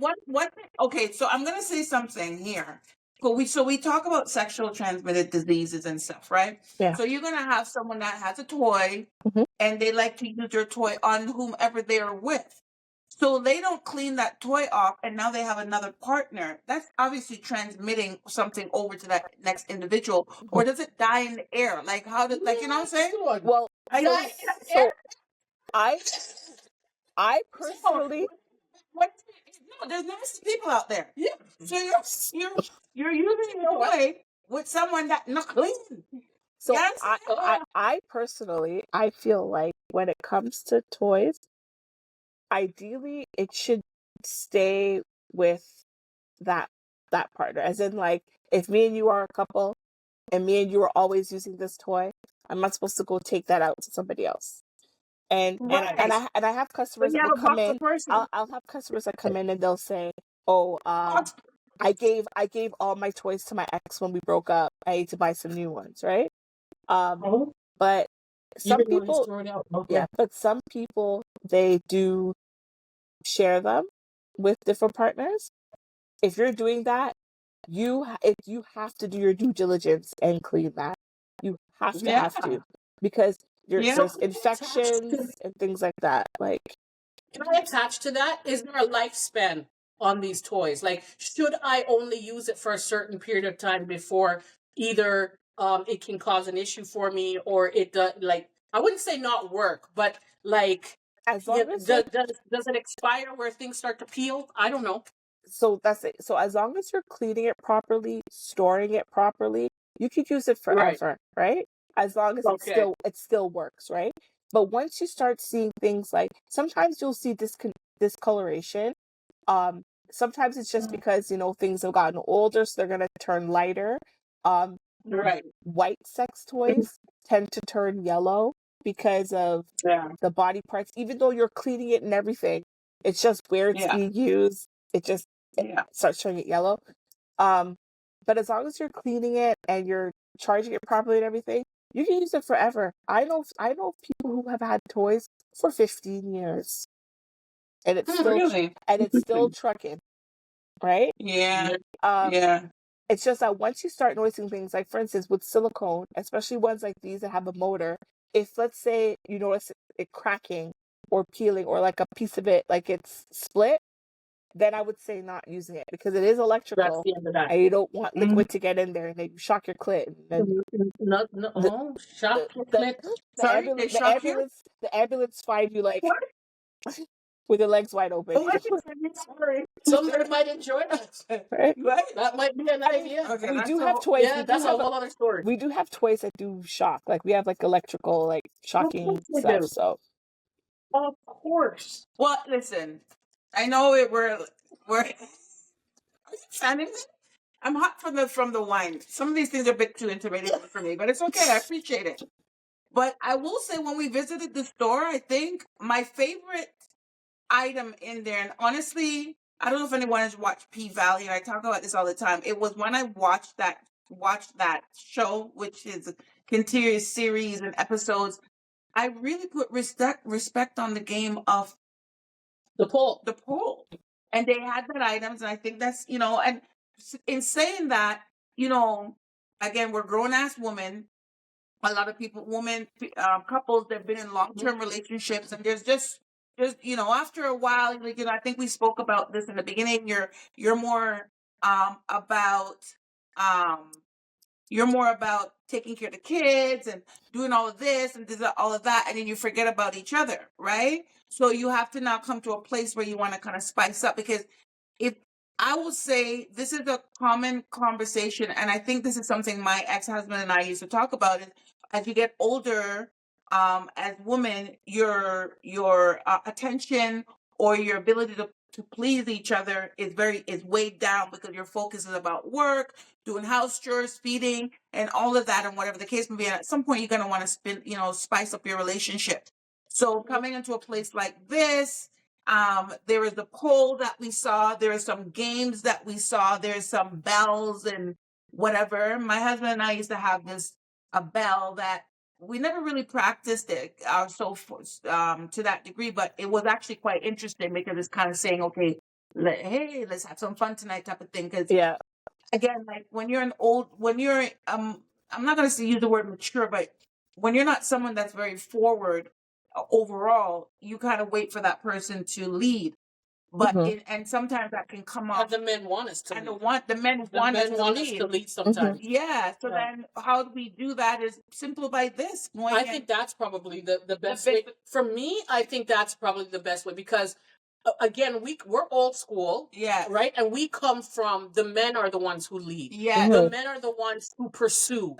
okay, so I'm gonna say something here. But we talk about sexual transmitted diseases and stuff, right? yeah. So you're gonna have someone that has a toy Mhm. and they like to use their toy on whomever they're with. So they don't clean that toy off and now they have another partner. That's obviously transmitting something over to that next individual. Or does it die in the air? Like how did like you know what I'm saying? Well, I so, die in the so air. I personally, What? No, there's nasty people out there. Yeah. So you're using your toy with someone that not clean. so Yes. I personally, I feel like when it comes to toys, ideally it should stay with that partner. As in, like, if me and you are a couple and me and you are always using this toy, I'm not supposed to go take that out to somebody else. Right. And I have But customers you that have will a come box of in. person. I'll have customers that come in and they'll say, "Oh, I gave all my toys to my ex when we broke up. I need to buy some new ones, right?" Oh, But you some didn't want to people, throw it out. Okay. yeah, but some people they do share them with different partners. If you're doing that, if you have to do your due diligence and clean that. You Yeah. have to, because Yeah. there's Can I attach infections to, and things like that. Like, can I attach to that? Is there a lifespan on these toys? Like, should I only use it for a certain period of time before either it can cause an issue for me or it does, like, I wouldn't say not work, but like, as yeah, long as you're does it expire where things start to peel? I don't know. so that's it. So as long as you're cleaning it properly, storing it properly, you could use it Right. forever, right? As long as Okay. it still works, right? But once you start seeing things like, sometimes you'll see discoloration. Sometimes it's just because, things have gotten older, so they're gonna turn lighter. Um, Right. White sex toys tend to turn yellow because of Yeah. the body parts, even though you're cleaning it and everything. It's just where it's Yeah. being used. It Yeah. starts turning it yellow. But as long as you're cleaning it and you're charging it properly and everything, you can use it forever. I know people who have had toys for 15 years and Really? it's still trucking, right? Yeah. Um, Yeah. it's just that once you start noticing things, like for instance with silicone, especially ones like these that have a motor, if let's say you notice it cracking or peeling, or like a piece of it like it's split, then I would say not using it, because it is That's electrical the end of that. and you don't want Mhm. liquid to get in there and then you shock your clit. And then No, the oh, shock your the, clit. Sorry, they shock you? the ambulance find you like What? with your legs wide open. Oh, sorry. Somebody might enjoy that. Right? What? That might be an idea. Okay, We that's do a have whole- toys. Yeah, that's a whole other story. We do have toys that do shock. Like we have like electrical, like shocking course we stuff. do. So Of course. Well, listen. I know we're Are you standing there? I'm hot from the wine. Some of these things are a bit too intimidating for me, but it's okay. I appreciate it. But I will say, when we visited the store, I think my favorite item in there, and honestly, I don't know if anyone has watched P Valley, and I talk about this all the time. It was when I watched that show, which is a continuous series and episodes. I really put respect on the game of The poll. and they had that items, and I think that's, and in saying that, again, we're grown ass women. A lot of people, couples that have been in long-term relationships, and there's just after a while, I think we spoke about this in the beginning. You're more about um you're more about taking care of the kids and doing all of this and all of that, and then you forget about each other, right? So you have to now come to a place where you want to kind of spice up, because if I will say, this is a common conversation, and I think this is something my ex-husband and I used to talk about, is as you get older, as women, your attention or your ability to please each other is weighed down, because your focus is about work, doing house chores, feeding, and all of that, and whatever the case may be. And at some point, you're going to want to spice up your relationship. So coming into a place like this, there is the poll that we saw. There are some games that we saw. There's some bells and whatever. My husband and I used to have a bell that we never really practiced it to that degree, but it was actually quite interesting, because it's kind of saying, okay, hey, let's have some fun tonight, type of thing. Because again, like when you're I'm not going to use the word mature, but when you're not someone that's very forward overall, you kind of wait for that person to lead. But and sometimes that can come off. And the men want us to and lead. The men want us to lead sometimes. Yeah. So then how do we do that? Is simple by this. I think that's probably the best way. For me, I think that's probably the best way, because again, we're old school, right? And we come from, the men are the ones who lead. The men are the ones who pursue.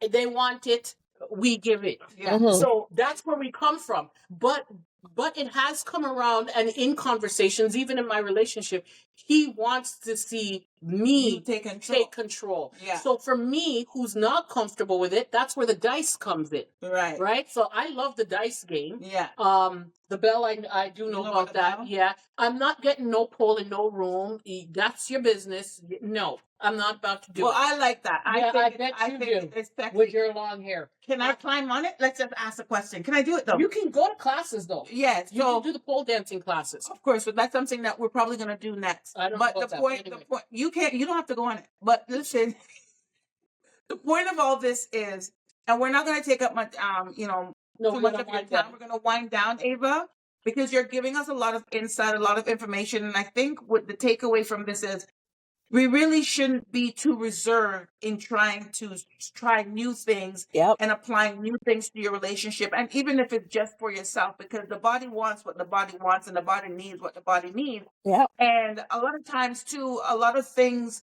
They want it, we give it. So that's where we come from. But it has come around, and in conversations, even in my relationship, he wants to see me take control. So for me, who's not comfortable with it, that's where the dice comes in. Right. So I love the dice game. The bell, I do know about that. Bell? I'm not getting no poll in no room. That's your business. No, I'm not about to do it. Well, I like that. I bet you do. With your long hair. Can I climb on it? Let's just ask a question. Can I do it though? You can go to classes though. Yes. You can do the pole dancing classes. Of course, but that's something that we're probably going to do next. I don't know about the point, you don't have to go on it. But listen, the point of all this is, and we're not going to take up much, too much of your time. We're going to wind down, Ava, because you're giving us a lot of insight, a lot of information. And I think what the takeaway from this is, we really shouldn't be too reserved in trying to try new things and applying new things to your relationship. And even if it's just for yourself, because the body wants what the body wants, and the body needs what the body needs. And a lot of times too, a lot of things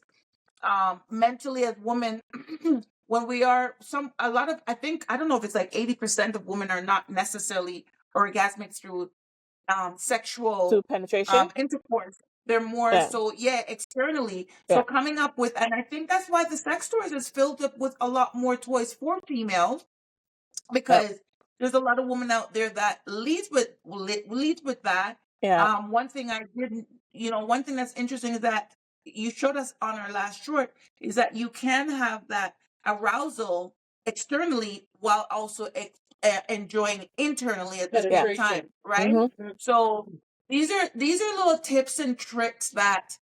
mentally as women, when we are I don't know if it's like 80% of women are not necessarily orgasmic through sexual penetration, intercourse. They're more externally. So coming up with, and I think that's why the sex toys is filled up with a lot more toys for females, because there's a lot of women out there that leads with that. One thing one thing that's interesting is that you showed us on our last short is that you can have that arousal externally while also enjoying internally at the same time, right? So these are little tips and tricks that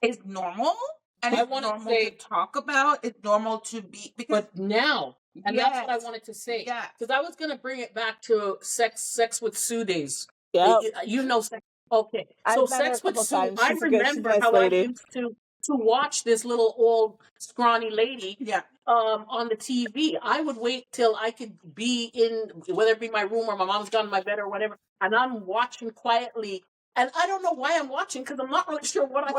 is normal, and it's normal to talk about. It's normal to be, but now, and that's what I wanted to say. Because I was going to bring it back to sex with Sue days. Sex. Okay, so sex with Sue. I remember how I used to watch this little old scrawny lady on the TV. I would wait till I could be in, whether it be my room or my mom's gone in my bed or whatever, and I'm watching quietly. And I don't know why I'm watching, because I'm not really sure what I'm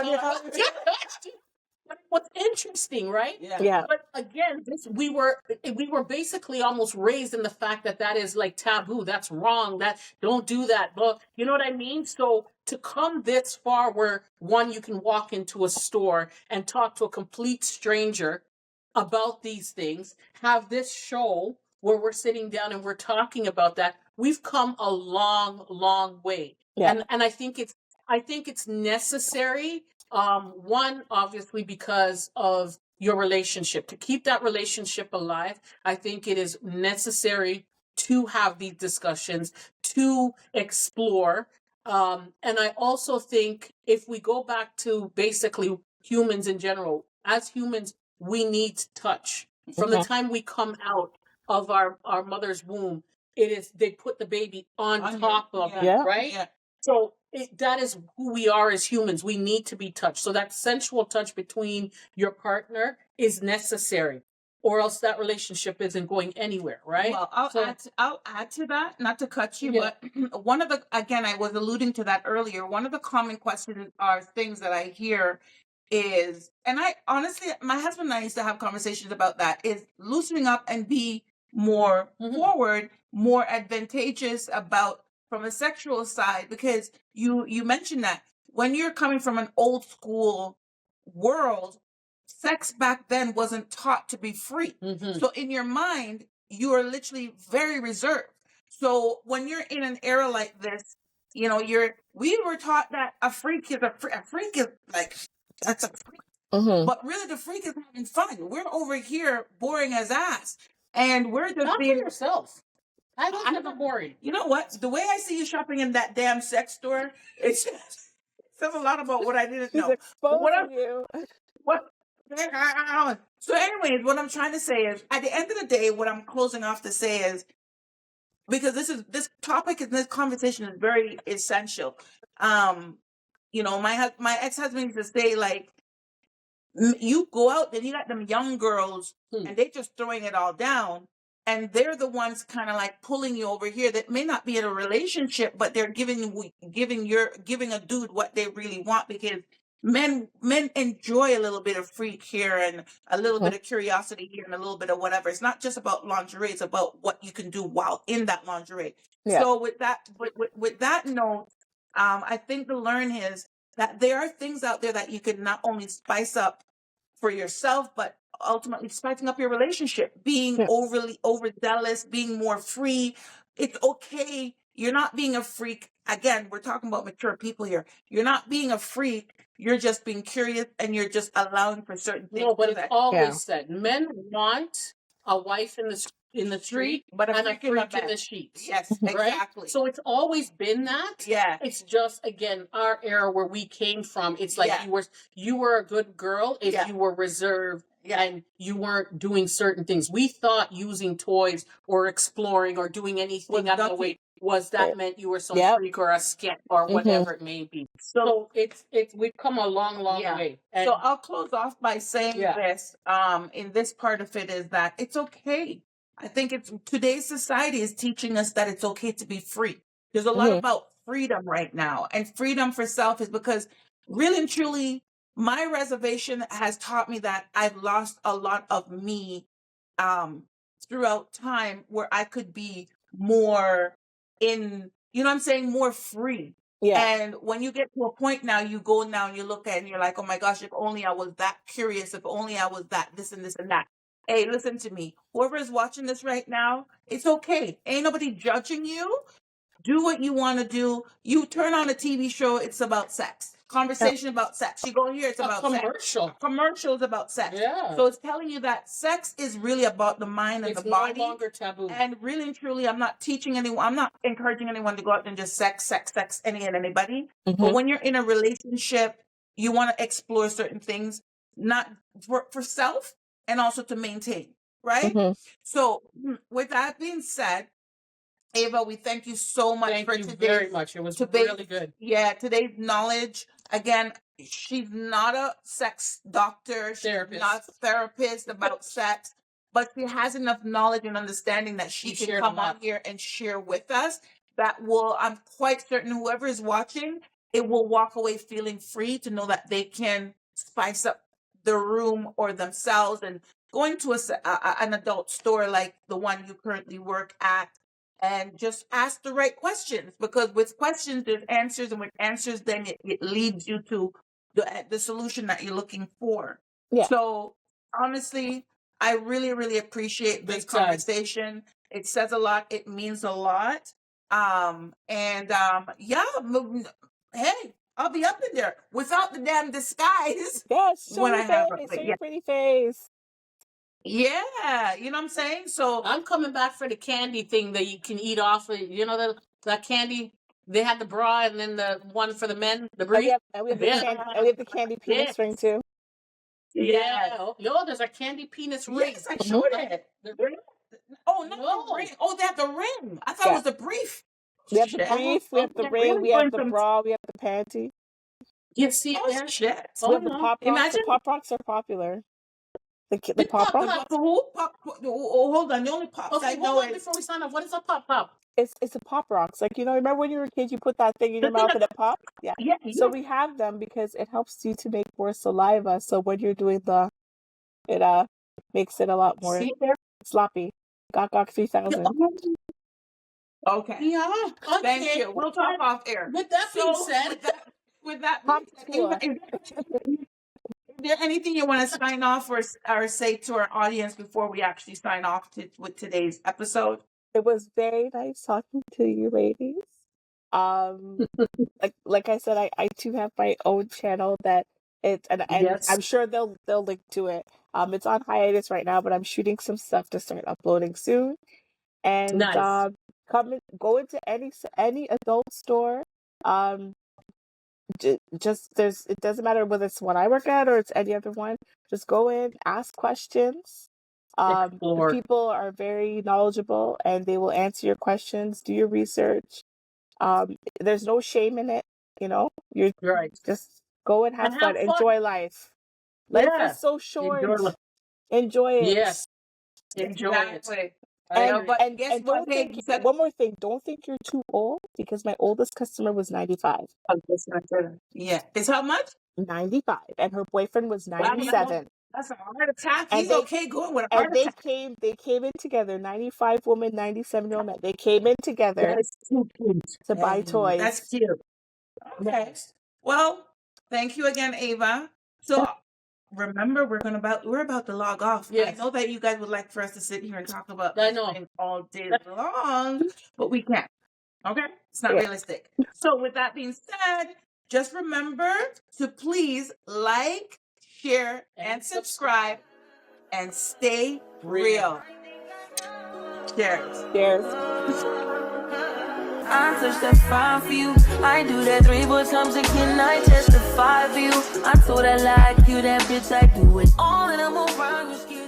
But what's interesting, right? But again, we were basically almost raised in the fact that is like taboo. That's wrong. That don't do that. But you know what I mean? So to come this far, where one, you can walk into a store and talk to a complete stranger about these things, have this show where we're sitting down and we're talking about that. We've come a long, long way. And I think it's necessary. One, obviously, because of your relationship, to keep that relationship alive. I think it is necessary to have these discussions, to explore. And I also think if we go back to basically humans in general, as humans, we need touch. From the time we come out of our mother's womb, it is they put the baby on top of it, right? Yeah. So that is who we are as humans. We need to be touched. So that sensual touch between your partner is necessary, or else that relationship isn't going anywhere, right? Well, I'll add to that, not to cut you, but one of the, again, I was alluding to that earlier. One of the common questions are things that I hear is, and I honestly, my husband and I used to have conversations about that, is loosening up and be more forward, more advantageous about from a sexual side, because you mentioned that when you're coming from an old school world, sex back then wasn't taught to be free. So in your mind, you are literally very reserved. So when you're in an era like this, you know, we were taught that a freak is a freak is like, that's a freak. But really the freak is having fun. We're over here boring as ass. And we're just Not for being yourself. I was never boring. You know what? The way I see you shopping in that damn sex store, it says a lot about what I didn't know. Exposing you. So anyways, what I'm trying to say is, at the end of the day, what I'm closing off to say is, because this topic and this conversation is very essential. You know, my ex-husband used to say, like, you go out and you got them young girls and they just throwing it all down, and they're the ones kind of like pulling you over here that may not be in a relationship, but they're giving a dude what they really want, because men enjoy a little bit of freak here and a little bit of curiosity here and a little bit of whatever. It's not just about lingerie, it's about what you can do while in that lingerie. So with that note, I think the learn is that there are things out there that you can not only spice up for yourself, but ultimately spicing up your relationship, being overzealous, being more free. It's okay. You're not being a freak. Again, we're talking about mature people here. You're not being a freak. You're just being curious, and you're just allowing for certain things. No, but it's always said, men want a wife in the street, but and a freak in the sheets. Yes, exactly. Right? So it's always been that. Yeah. It's just, again, our era where we came from. It's like you were a good girl if you were reserved and you weren't doing certain things. We thought using toys or exploring or doing anything out of the way meant you were some freak or a skit or whatever it may be. So it's we've come a long way. And so I'll close off by saying this. In this part of it is that it's okay. I think today's society is teaching us that it's okay to be free. There's a lot about freedom right now, and freedom for self is because really and truly, my reservation has taught me that I've lost a lot of me throughout time, where I could be more more free. And when you get to a point now, you go now and you look at it and you're like, oh my gosh, if only I was that curious, if only I was that this and this and that. Hey, listen to me. Whoever is watching this right now, it's okay. Ain't nobody judging you. Do what you want to do. You turn on a TV show, it's about sex. Conversation about sex. You go here, it's about commercial. Sex. Commercials about sex. Yeah. So it's telling you that sex is really about the mind and the body. It's no longer taboo. And really and truly, I'm not teaching anyone, I'm not encouraging anyone to go out and just sex any and anybody. But when you're in a relationship, you want to explore certain things, not for self, and also to maintain, right? So with that being said, Ava, we thank you so much for today. Very much. It was really good. Yeah, today's knowledge. Again, she's not a sex doctor. She's not a therapist about sex, but she has enough knowledge and understanding that she can come on here and share with us. That will, I'm quite certain whoever is watching, it will walk away feeling free to know that they can spice up the room or themselves, and going to an adult store like the one you currently work at, and just ask the right questions, because with questions there's answers, and with answers then it leads you to the solution that you're looking for. So honestly, I really, really appreciate this conversation. It says a lot. It means a lot. Hey, I'll be up in there without the damn disguise. Yes, show when your I have face, show your pretty face. Yeah, you know what I'm saying? So I'm coming back for the candy thing that you can eat off of. You know that candy. They had the bra and then the one for the men, the And brief. we have Yeah. the candy Yeah. penis ring too. Yeah. Oh, yo, there's a candy penis ring. yes, I showed it. The ring? Oh, not No. the ring. Oh, they have the ring. I thought it Yeah. was the brief. We have the Shit. brief, we have the Okay. ring, Really we have doing the some- bra, we have the panty. You see Oh, there? shit. We have the no. pop rocks. Imagine- The pop rocks are popular. The The pop pop rocks. pop. The who? Oh, hold on. The only pops I Okay, know hold on is before we sign off. What is a pop pop? It's a pop rocks. Like, you know, remember when you were a kid, you put that thing in your The thing mouth and it pops? Yeah. yeah. So we have them because it helps you to make more saliva. So when you're doing it makes it a lot more See there? sloppy. Gok 3000. Okay. Yeah. Okay. Thank you. We'll talk off air. With that being So, said, with that Pop being said, is there anything you want to sign off or say to our audience before we actually sign off with today's episode? It was very nice talking to you ladies. Like I said, I too have my own channel that and Yes. I'm sure they'll link to it. It's on hiatus right now, but I'm shooting some stuff to start uploading soon. And Nice. go into any adult store. Just it doesn't matter whether it's one I work at or it's any other one. Just go in, ask questions. The Explore. people are very knowledgeable and they will answer your questions. Do your research. There's no shame in it. You know, you're Right. just go and have And fun. have fun. Enjoy life. Life Yeah. is so short. Enjoy Enjoy it. Yes. Enjoy it. Exactly. And But guess and what? don't Hey, think you said- one more thing. Don't think you're too old because my oldest customer was 95. Yeah. It's how much? 95, and her boyfriend was Wow. 97. That's a heart attack. And He's they- okay going with a And heart attack. they came in together. 95 woman, 97-year-old man. They came in together That is too cute. to buy Hey, toys. That's cute. Okay. Well, thank you again, Ava. So remember, we're about to log off. Yes. I know that you guys would like for us to sit here and talk about I this know. thing all day long, but we can't. Okay? It's not Yeah. realistic. So with that being said, just remember to please like, share, and subscribe, and stay real. Cheers. Cheers. I touch that 5 for you. I do that 3-4 times again. I testify for you. I told her like you, that bitch. I do it all, and I'm around your skin.